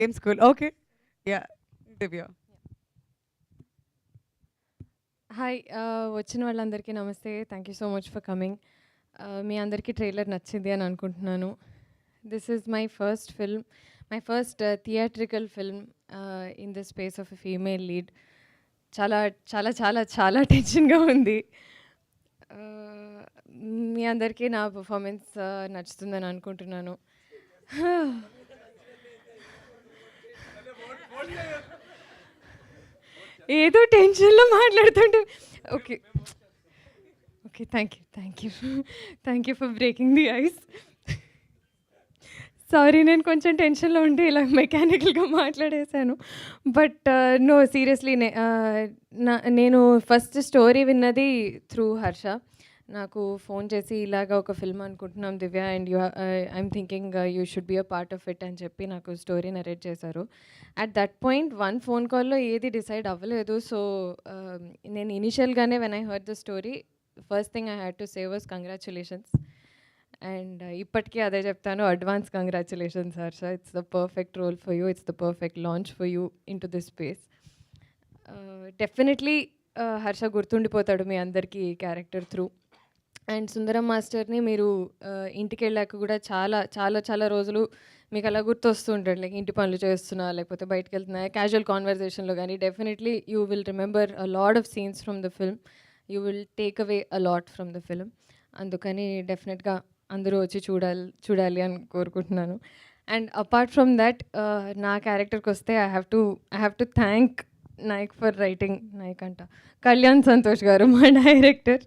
Same school. Okay. Yeah! Divya. Hi వచ్చిన వాళ్ళందరికీ నమస్తే. Thank you so much for coming. మీ అందరికీ ట్రైలర్ నచ్చింది అని అనుకుంటున్నాను. This is my first film, my first theatrical film in the space of a female lead. చాలా చాలా చాలా చాలా టెన్షన్గా ఉంది. మీ అందరికీ నా పర్ఫార్మెన్స్ నచ్చుతుందని అనుకుంటున్నాను. ఏదో టెన్షన్లో మాట్లాడుతుంటే okay okay thank you for breaking the ice. Sorry, నేను కొంచెం టెన్షన్లో ఉండి ఇలా మెకానికల్గా మాట్లాడేశాను. బట్ నో సీరియస్లీ నేను ఫస్ట్ స్టోరీ విన్నది త్రూ హర్ష. నాకు ఫోన్ చేసి ఇలాగ ఒక ఫిల్మ్ అనుకుంటున్నాం Divya, and I'm thinking you should be a part of it అని చెప్పి నాకు స్టోరీ నరేట్ చేశారు. At that point one phone కాల్లో ఏది డిసైడ్ అవ్వలేదు. సో నేను ఇనిషియల్గానే when I heard the story, first thing I had to say was congratulations. And ఇప్పటికీ అదే చెప్తాను, advance congratulations Harsha. It's the perfect role for you, it's the perfect launch for you into this space. Definitely Harsha గుర్తుండిపోతాడు మీ అందరికీ ఈ character through. And సుందరం మాస్టర్ని మీరు ఇంటికి వెళ్ళాక కూడా చాలా చాలా చాలా రోజులు మీకు అలా గుర్తొస్తూ ఉంటాడు. లైక్ ఇంటి పనులు చేస్తున్నా, లేకపోతే బయటకు వెళ్తున్నా, క్యాజువల్ కాన్వర్జేషన్లో కానీ definitely you will remember a lot of scenes from the film. You will take away a lot from the film. అందుకని డెఫినెట్గా అందరూ వచ్చి చూడాలి అని కోరుకుంటున్నాను. అండ్ అపార్ట్ ఫ్రమ్ దట్, నా క్యారెక్టర్కి వస్తే I have to thank Nayak for writing, Nayak అంట కళ్యాణ్ సంతోష్ గారు, మా director,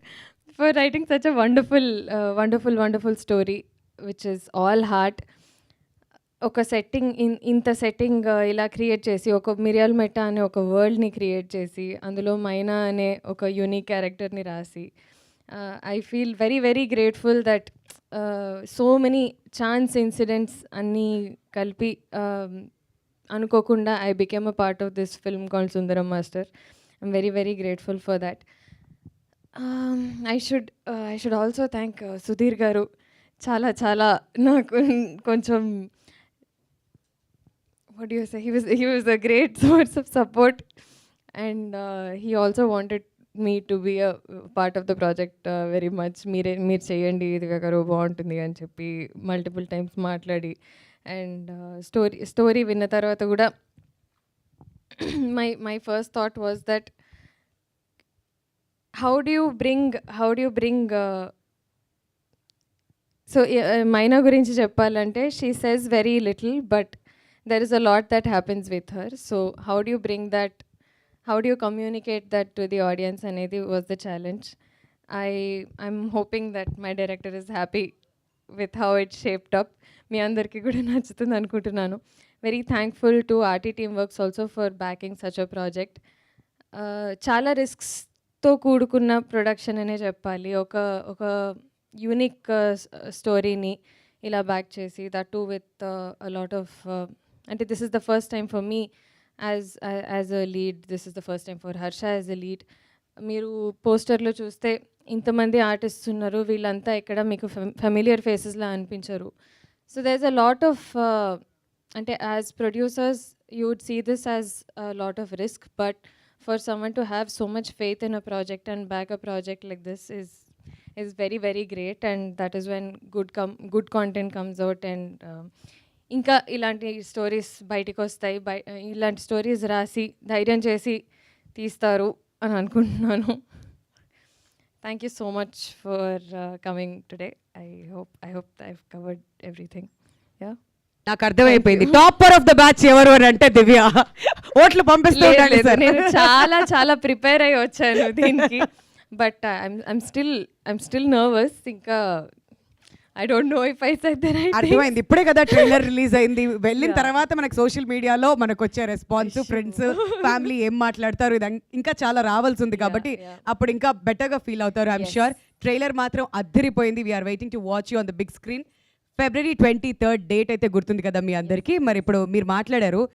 for writing such a wonderful story which is all heart. ఒక సెట్టింగ్ ఇంత సెట్టింగ్ ఇలా క్రియేట్ చేసి, ఒక మిరియాల్ మెట్ట అనే ఒక వరల్డ్ని క్రియేట్ చేసి, అందులో మైనా అనే ఒక యూనిక్ క్యారెక్టర్ని రాసి, I feel very very grateful that so many chance incidents అన్నీ కలిపి అనుకోకుండా I became a part of this film called Sundaram master. I'm very very grateful for that. I should also thank Sudheer గారు. చాలా నాకు కొంచెం what do you say, he was a great source of support, and he also wanted me to be a part of the project very much. మీరు చేయండి దివ్య గారు బాగుంటుంది అని చెప్పి మల్టిపుల్ టైమ్స్ మాట్లాడి, అండ్ స్టోరీ విన్న తర్వాత కూడా my first thought was that how do you bring so Maina gurinchi cheppalante, she says very little, but there is a lot that happens with her. So how do you bring that, how do you communicate that to the audience anedi was the challenge. I'm hoping that my director is happy with how it shaped up. మీ అందరికీ కూడా నచ్చుతుంది అనుకుంటున్నాను. Very thankful to RT team works also for backing such a project. చాలా రిస్క్స్తో కూడుకున్న production అనే చెప్పాలి. ఒక యూనిక్ స్టోరీని ఇలా బ్యాక్ చేసి, that to with a lot of, అంటే this is the first time for me as a lead, this is the first time for Harsha as a lead. మీరు పోస్టర్లో చూస్తే ఇంతమంది ఆర్టిస్ట్స్ ఉన్నారు, వీళ్ళంతా ఇక్కడ మీకు ఫెమిలియర్ ఫేసెస్లా అనిపించరు. So there is a lot of, అంటే as producers you would see this as a lot of risk, but for someone to have so much faith in a project and back a project like this is very very great, and that is when good content comes out, and ఇంకా ఇలాంటి stories బయటికి వస్తాయి. ఇలాంటి stories రాసి ధైర్యం చేసి తీస్తారు అని అనుకుంటున్నాను. Thank you so much for coming today. I hope I've covered everything. Yeah, నాకు అర్థమైపోయింది టాపర్ ఆఫ్ ద బ్యాచ్ ఎవరు అని అంటే దివ్య. ఓట్లు పంపిస్తూ ఉండాలి సార్. నేను చాలా ప్రిపేర్ అయ్యి వచ్చాను దీనికి, బట్ ఐఎమ్ స్టిల్ నర్వస్. ఇంకా I don't know if I said the right. అర్థమైంది, ఇప్పుడే కదా ట్రైలర్ రిలీజ్ అయింది. వెళ్ళిన తర్వాత మనకు సోషల్ మీడియాలో మనకు వచ్చే రెస్పాన్స్, ఫ్రెండ్స్, ఫ్యామిలీ ఏం మాట్లాడతారు, ఇది ఇంకా చాలా రావాల్సి ఉంది కాబట్టి అప్పుడు ఇంకా బెటర్గా ఫీల్ అవుతారు. I'm sure. ట్రైలర్ మాత్రం అద్దరిపోయింది. We're waiting to watch you on the big screen. February 23rd date అయితే గుర్తుంది కదా మీ అందరికీ. మరి ఇప్పుడు మీరు మాట్లాడారు,